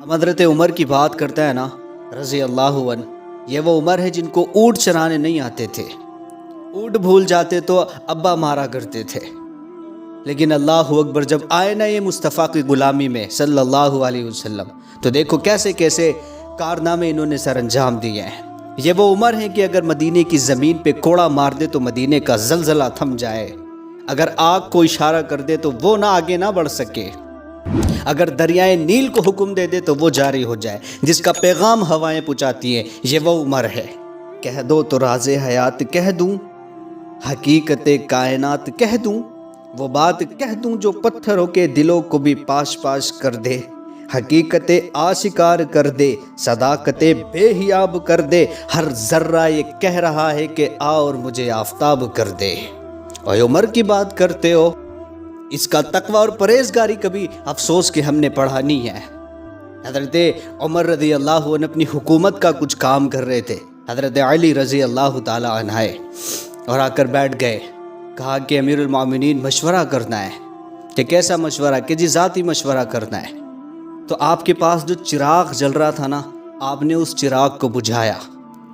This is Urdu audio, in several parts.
ہم حضرت عمر کی بات کرتے ہیں نا رضی اللہ عنہ، یہ وہ عمر ہے جن کو اونٹ چرانے نہیں آتے تھے، اونٹ بھول جاتے تو ابا مارا کرتے تھے، لیکن اللہ اکبر جب آئے نا یہ مصطفیٰ کی غلامی میں صلی اللہ علیہ وسلم تو دیکھو کیسے کیسے کارنامے انہوں نے سر انجام دیے ہیں۔ یہ وہ عمر ہیں کہ اگر مدینے کی زمین پہ کوڑا مار دے تو مدینے کا زلزلہ تھم جائے، اگر آگ کو اشارہ کر دے تو وہ نہ آگے نہ بڑھ سکے، اگر دریائے نیل کو حکم دے دے تو وہ جاری ہو جائے، جس کا پیغام ہوائیں پہنچاتی ہیں، یہ وہ عمر ہے۔ کہہ دو تو راز حیات کہہ دوں، حقیقت کائنات کہہ دوں، وہ بات کہہ دوں جو پتھروں کے دلوں کو بھی پاش پاش کر دے، حقیقت آشکار کر دے، صداقت بے حیاب کر دے، ہر ذرہ یہ کہہ رہا ہے کہ آ اور مجھے آفتاب کر دے۔ اور عمر کی بات کرتے ہو، اس کا تقوی اور پرہیزگاری کبھی افسوس کہ ہم نے پڑھا نہیں ہے۔ حضرت عمر رضی اللہ عنہ اپنی حکومت کا کچھ کام کر رہے تھے، حضرت علی رضی اللہ تعالی عنہ آئے اور آ کر بیٹھ گئے، کہا کہ امیر المومنین مشورہ کرنا ہے۔ کہ کیسا مشورہ؟ کہ جی ذاتی مشورہ کرنا ہے۔ تو آپ کے پاس جو چراغ جل رہا تھا نا، آپ نے اس چراغ کو بجھایا،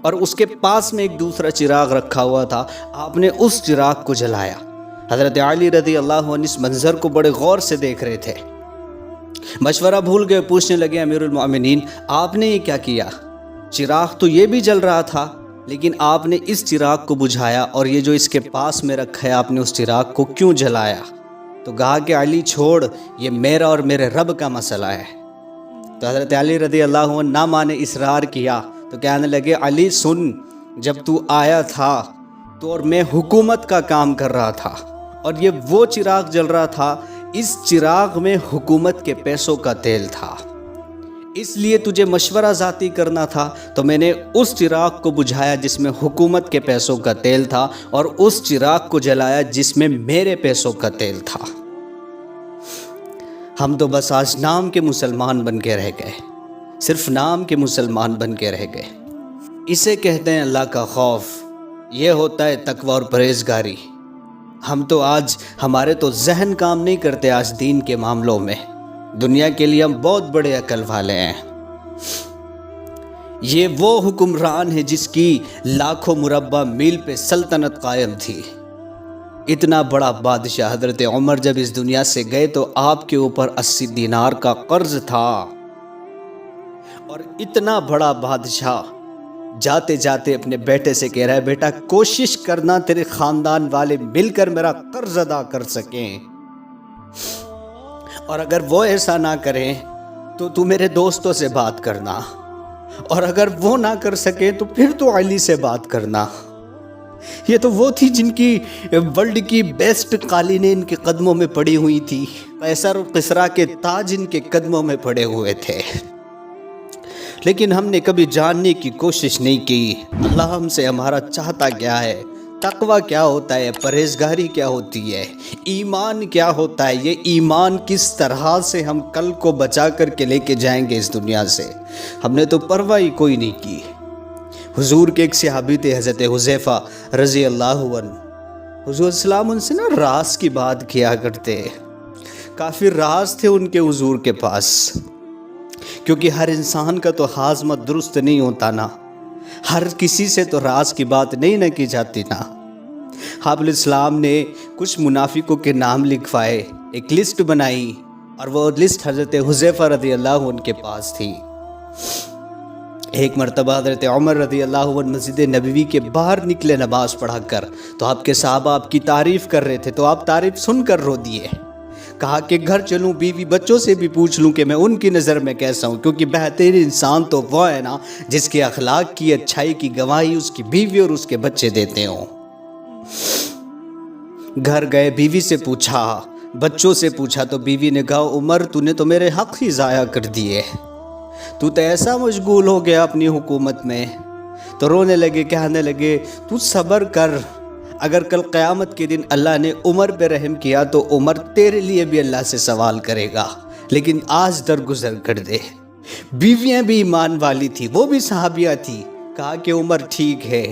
اور اس کے پاس میں ایک دوسرا چراغ رکھا ہوا تھا، آپ نے اس چراغ کو جلایا۔ حضرت علی رضی اللہ عنہ اس منظر کو بڑے غور سے دیکھ رہے تھے، مشورہ بھول گئے، پوچھنے لگے امیر المومنین آپ نے یہ کیا کیا؟ چراغ تو یہ بھی جل رہا تھا، لیکن آپ نے اس چراغ کو بجھایا، اور یہ جو اس کے پاس میں رکھا ہے آپ نے اس چراغ کو کیوں جلایا؟ تو کہا کہ علی چھوڑ، یہ میرا اور میرے رب کا مسئلہ ہے۔ تو حضرت علی رضی اللہ عنہ نہ مانے، اصرار کیا، تو کہنے لگے علی سن، جب تو آیا تھا تو اور میں حکومت کا کام کر رہا تھا، اور یہ وہ چراغ جل رہا تھا، اس چراغ میں حکومت کے پیسوں کا تیل تھا، اس لیے تجھے مشورہ ذاتی کرنا تھا تو میں نے اس چراغ کو بجھایا جس میں حکومت کے پیسوں کا تیل تھا، اور اس چراغ کو جلایا جس میں میرے پیسوں کا تیل تھا۔ ہم تو بس آج نام کے مسلمان بن کے رہ گئے، صرف نام کے مسلمان بن کے رہ گئے۔ اسے کہتے ہیں اللہ کا خوف، یہ ہوتا ہے تقوی اور پرہیزگاری۔ ہم تو آج ہمارے تو ذہن کام نہیں کرتے آج دین کے معاملوں میں، دنیا کے لیے ہم بہت بڑے عقل والے ہیں۔ یہ وہ حکمران ہے جس کی لاکھوں مربع میل پہ سلطنت قائم تھی۔ اتنا بڑا بادشاہ حضرت عمر جب اس دنیا سے گئے تو آپ کے اوپر 80 دینار کا قرض تھا، اور اتنا بڑا بادشاہ جاتے جاتے اپنے بیٹے سے کہہ رہا ہے بیٹا کوشش کرنا تیرے خاندان والے مل کر میرا قرض ادا کر سکیں، اور اگر وہ ایسا نہ کریں تو میرے دوستوں سے بات کرنا، اور اگر وہ نہ کر سکیں تو پھر تو علی سے بات کرنا۔ یہ تو وہ تھی جن کی ورلڈ کی بیسٹ قالینیں ان کے قدموں میں پڑی ہوئی تھی، قیصر اور کسریٰ کے تاج ان کے قدموں میں پڑے ہوئے تھے، لیکن ہم نے کبھی جاننے کی کوشش نہیں کی اللہ ہم سے ہمارا چاہتا کیا ہے، تقوی کیا ہوتا ہے، پرہیزگاری کیا ہوتی ہے، ایمان کیا ہوتا ہے، یہ ایمان کس طرح سے ہم کل کو بچا کر کے لے کے جائیں گے اس دنیا سے۔ ہم نے تو پرواہ ہی کوئی نہیں کی۔ حضور کے ایک صحابی تھے حضرت حذیفہ رضی اللہ عنہ، حضور السلام ان سے نا راز کی بات کیا کرتے، کافی راز تھے ان کے حضور کے پاس، کیونکہ ہر انسان کا تو ہاضمہ درست نہیں ہوتا نا، ہر کسی سے تو راز کی بات نہیں نہ کی جاتی نا۔ آپ علیہ السلام نے کچھ منافقوں کے نام لکھوائے، ایک لسٹ بنائی، اور وہ لسٹ حضرت حذیفہ رضی اللہ عنہ کے پاس تھی۔ ایک مرتبہ حضرت عمر رضی اللہ عنہ مسجد نبوی کے باہر نکلے نماز پڑھا کر، تو آپ کے صحابہ آپ کی تعریف کر رہے تھے، تو آپ تعریف سن کر رو دیے، کہا کہ گھر چلوں بیوی بچوں سے بھی پوچھ لوں کہ میں ان کی نظر میں کیسا ہوں، کیونکہ بہترین انسان تو وہ ہے نا جس کے اخلاق کی اچھائی کی گواہی اس کی بیوی اور اس کے بچے دیتے ہوں۔ گھر گئے، بیوی سے پوچھا، بچوں سے پوچھا، تو بیوی نے کہا عمر تو نے تو میرے حق ہی ضائع کر دیے، تو ایسا مشغول ہو گیا اپنی حکومت میں۔ تو رونے لگے، کہنے لگے تو صبر کر، اگر کل قیامت کے دن اللہ نے عمر پہ رحم کیا تو عمر تیرے لیے بھی اللہ سے سوال کرے گا، لیکن آج درگزر کر دے۔ بیویاں بھی ایمان والی تھی، وہ بھی صحابیہ تھی، کہا کہ عمر ٹھیک ہے۔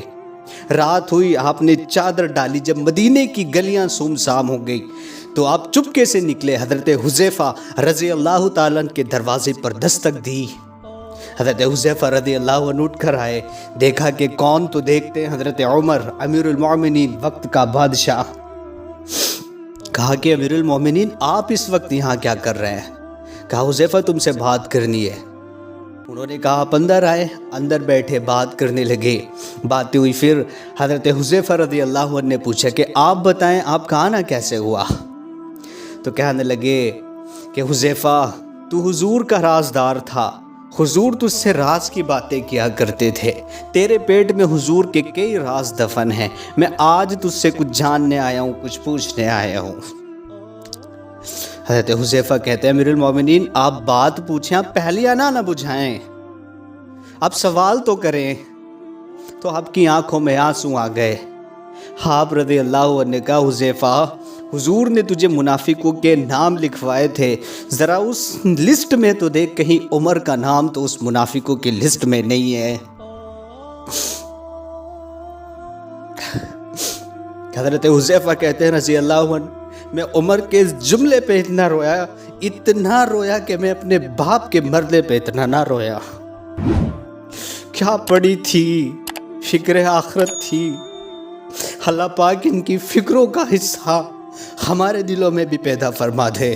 رات ہوئی، آپ نے چادر ڈالی، جب مدینے کی گلیاں سوم سام ہو گئی تو تو آپ چپکے سے نکلے، حضرت حذیفہ رضی اللہ تعالیٰ کے دروازے پر دستک دی۔ حضرت حذیفہ رضی اللہ عنہ اٹھ کر آئے، دیکھا کہ کون، تو دیکھتے ہیں حضرت عمر امیر المومنین، وقت کا بادشاہ۔ کہا کہ امیر المومنین آپ اس وقت یہاں کیا کر رہے ہیں؟ کہا حذیفہ تم سے بات کرنی ہے۔ انہوں نے کہا آپ اندر آئے، اندر بیٹھے بات کرنے لگے۔ باتیں ہوئی، پھر حضرت حذیفہ رضی اللہ عنہ نے پوچھا کہ آپ بتائیں آپ کا آنا کیسے ہوا؟ تو کہنے لگے کہ حذیفہ تو حضور کا رازدار تھا، حضور تجھ سے راز کی باتیں کیا کرتے تھے، تیرے پیٹ میں حضور کے کئی راز دفن ہیں، میں آج تجھ سے کچھ جاننے آیا ہوں، کچھ پوچھنے آیا ہوں۔ حضرت حذیفہ کہتے ہیں امیر المومنین آپ بات پوچھیں، آپ پہلی آنا نہ بجھائیں، آپ سوال تو کریں۔ تو آپ کی آنکھوں میں آنسو آ گئے۔ آپ رضی اللہ عنہ نے کہا حذیفہ حضور نے تجھے منافقوں کے نام لکھوائے تھے، ذرا اس لسٹ میں تو دیکھ، کہیں عمر کا نام تو اس منافقوں کی لسٹ میں نہیں ہے۔ حضرت حذیفہ کہتے ہیں رضی اللہ عنہ میں عمر کے اس جملے پہ اتنا رویا کہ میں اپنے باپ کے مرنے پہ اتنا نہ رویا۔ کیا پڑی تھی، فکر آخرت تھی۔ اللہ پاک ان کی فکروں کا حصہ ہمارے دلوں میں بھی پیدا فرما دے۔